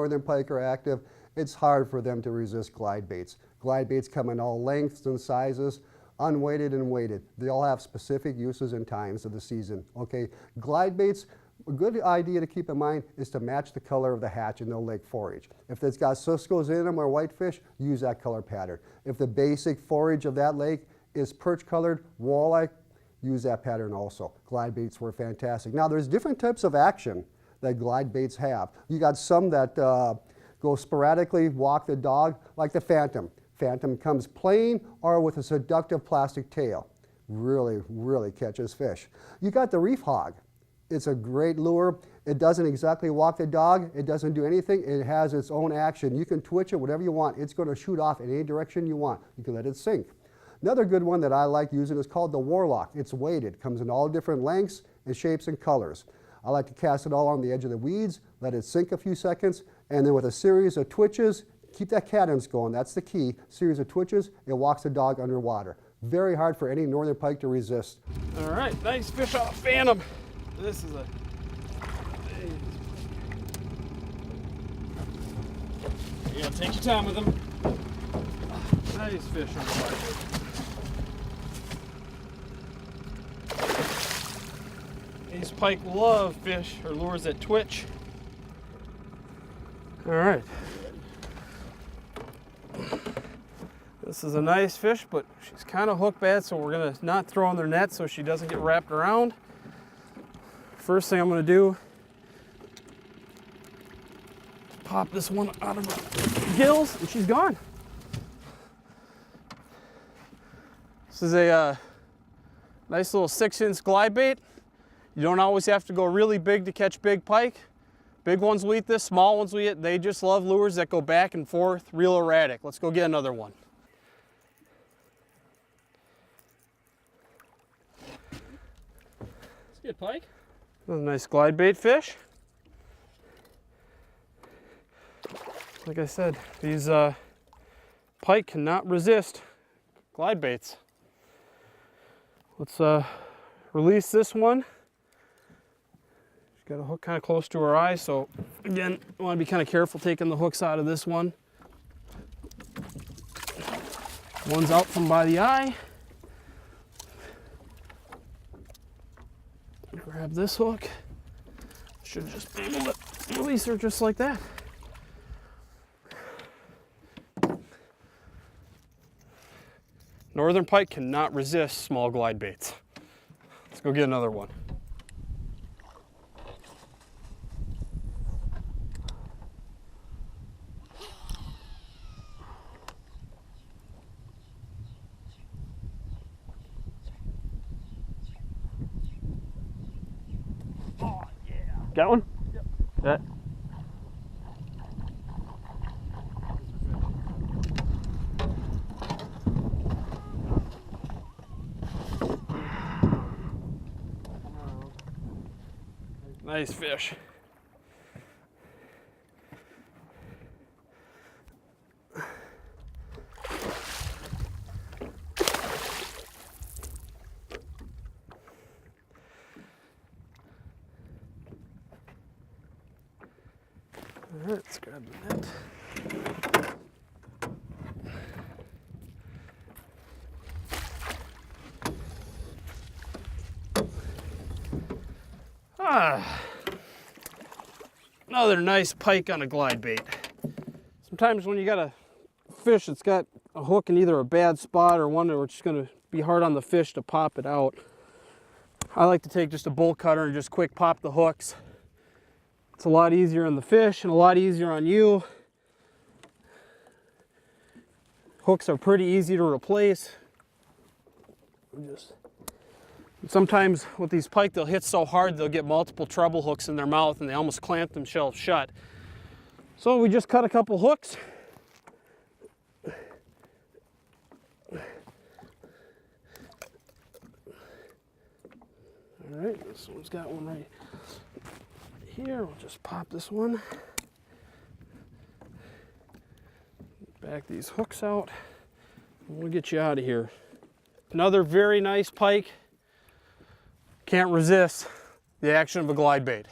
northern pike are active, it's hard for them to resist glide baits. Glide baits come in all lengths and sizes, unweighted and weighted. They all have specific uses and times of the season. Okay, glide baits, a good idea to keep in mind is to match the color of the hatch in the lake forage. If it's got Cisco's in them or whitefish, use that color pattern. If the basic forage of that lake is perch colored, walleye, use that pattern also. Glide baits were fantastic. Now there's different types of action that glide baits have. You got some that go sporadically, walk the dog, like the Phantom. Phantom comes plain or with a seductive plastic tail. Really, really catches fish. You got the reef hog. It's a great lure. It doesn't exactly walk the dog. It doesn't do anything. It has its own action. You can twitch it, whatever you want. It's going to shoot off in any direction you want. You can let it sink. Another good one that I like using is called the Warlock. It's weighted. Comes in all different lengths and shapes and colors. I like to cast it all on the edge of the weeds, let it sink a few seconds, and then with a series of twitches, keep that cadence going. That's the key. Series of twitches, it walks the dog underwater. Very hard for any northern pike to resist. All right, nice fish off Phantom. This is a... You gotta take your time with them. Nice fish on the bite. These pike love fish or lures that twitch. All right. This is a nice fish, but she's kind of hook bad, so we're gonna not throw in their net so she doesn't get wrapped around. First thing I'm gonna do is pop this one out of her gills, and she's gone. This is a nice little 6-inch glide bait. You don't always have to go really big to catch big pike. Big ones will eat this, small ones will eat it. They just love lures that go back and forth, real erratic. Let's go get another one. Let's get pike. That's a nice glide bait fish. Like I said, these pike cannot resist glide baits. Let's release this one. She's got a hook kind of close to her eye, so again, I want to be kind of careful taking the hooks out of this one. One's out from by the eye. Grab this hook. Should just be able to release her just like that. Northern pike cannot resist small glide baits. Let's go get another one. Oh, yeah. Got one? Yep. That. Nice fish. All right, let's grab the net. Another nice pike on a glide bait. Sometimes when you got a fish that's got a hook in either a bad spot or one where it's just going to be hard on the fish to pop it out, I like to take just a bolt cutter and just quick pop the hooks. It's a lot easier on the fish and a lot easier on you. Hooks are pretty easy to replace. Sometimes with these pike, they'll hit so hard they'll get multiple treble hooks in their mouth and they almost clamp themselves shut. So we just cut a couple hooks. All right, this one's got one right here. We'll just pop this one. Back these hooks out. And we'll get you out of here. Another very nice pike. Can't resist the action of a glide bait.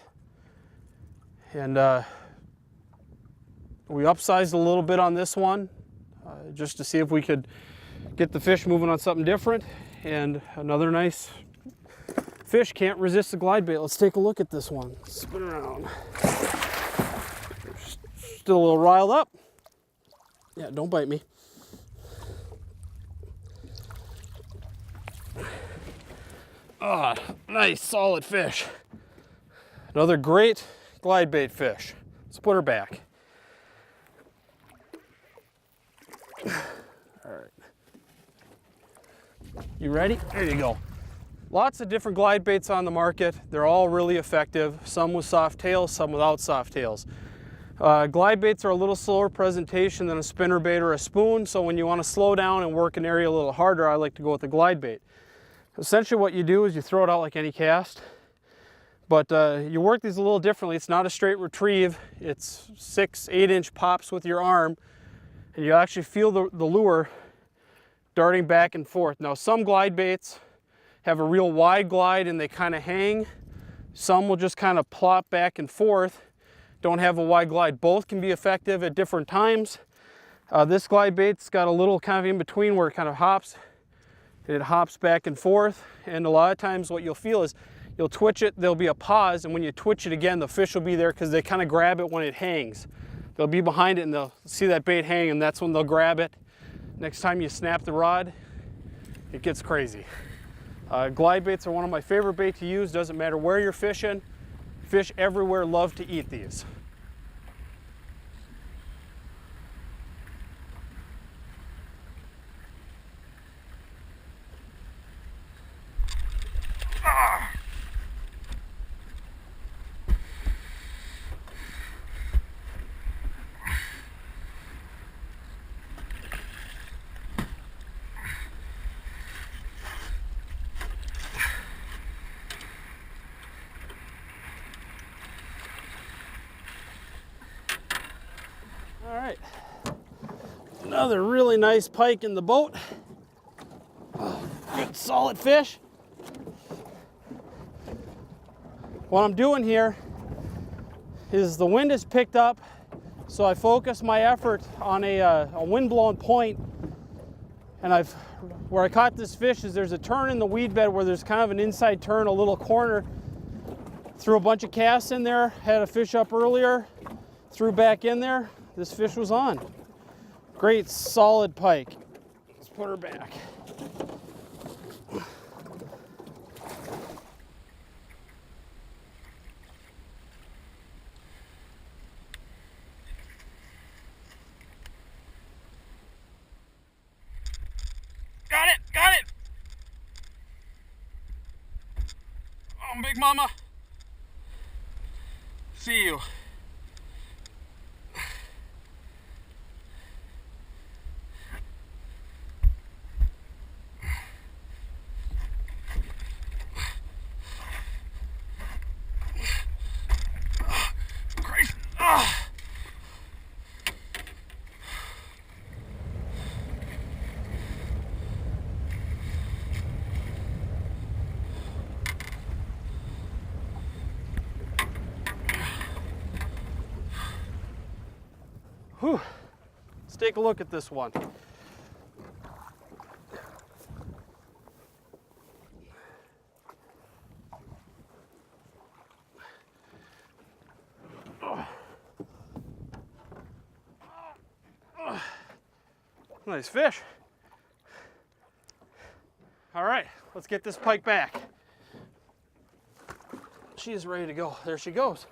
And We upsized a little bit on this one just to see if we could get the fish moving on something different. And another nice fish, can't resist the glide bait. Let's take a look at this one. Spin around. Still a little riled up. Yeah, don't bite me. Ah, nice solid fish. Another great glide bait fish. Let's put her back. All right. You ready? There you go. Lots of different glide baits on the market. They're all really effective. Some with soft tails, some without soft tails. Glide baits are a little slower presentation than a spinner bait or a spoon, so when you want to slow down and work an area a little harder, I like to go with a glide bait. Essentially what you do is you throw it out like any cast, but you work these a little differently. It's not a straight retrieve. It's 6-8 inch pops with your arm, and you actually feel the lure darting back and forth. Now some glide baits have a real wide glide and they kind of hang. Some will just kind of plop back and forth, don't have a wide glide. Both can be effective at different times. This glide bait's got a little kind of in between where it kind of hops. It hops back and forth, and a lot of times what you'll feel is you'll twitch it, there'll be a pause, and when you twitch it again, the fish will be there because they kind of grab it when it hangs. They'll be behind it and they'll see that bait hang, and that's when they'll grab it. Next time you snap the rod, it gets crazy. Glide baits are one of my favorite baits to use. Doesn't matter where you're fishing. Fish everywhere love to eat these. All right, another really nice pike in the boat. Good solid fish. What I'm doing here is the wind is picked up, so I focus my effort on a wind-blown point, and where I caught this fish is there's a turn in the weed bed where there's kind of an inside turn, a little corner. Threw a bunch of casts in there, had a fish up earlier, threw back in there. This fish was on. Great solid pike. Let's put her back. Got it, got it. Oh, big mama. See you. Whew. Let's take a look at this one. Nice fish. All right, let's get this pike back. She is ready to go. There she goes.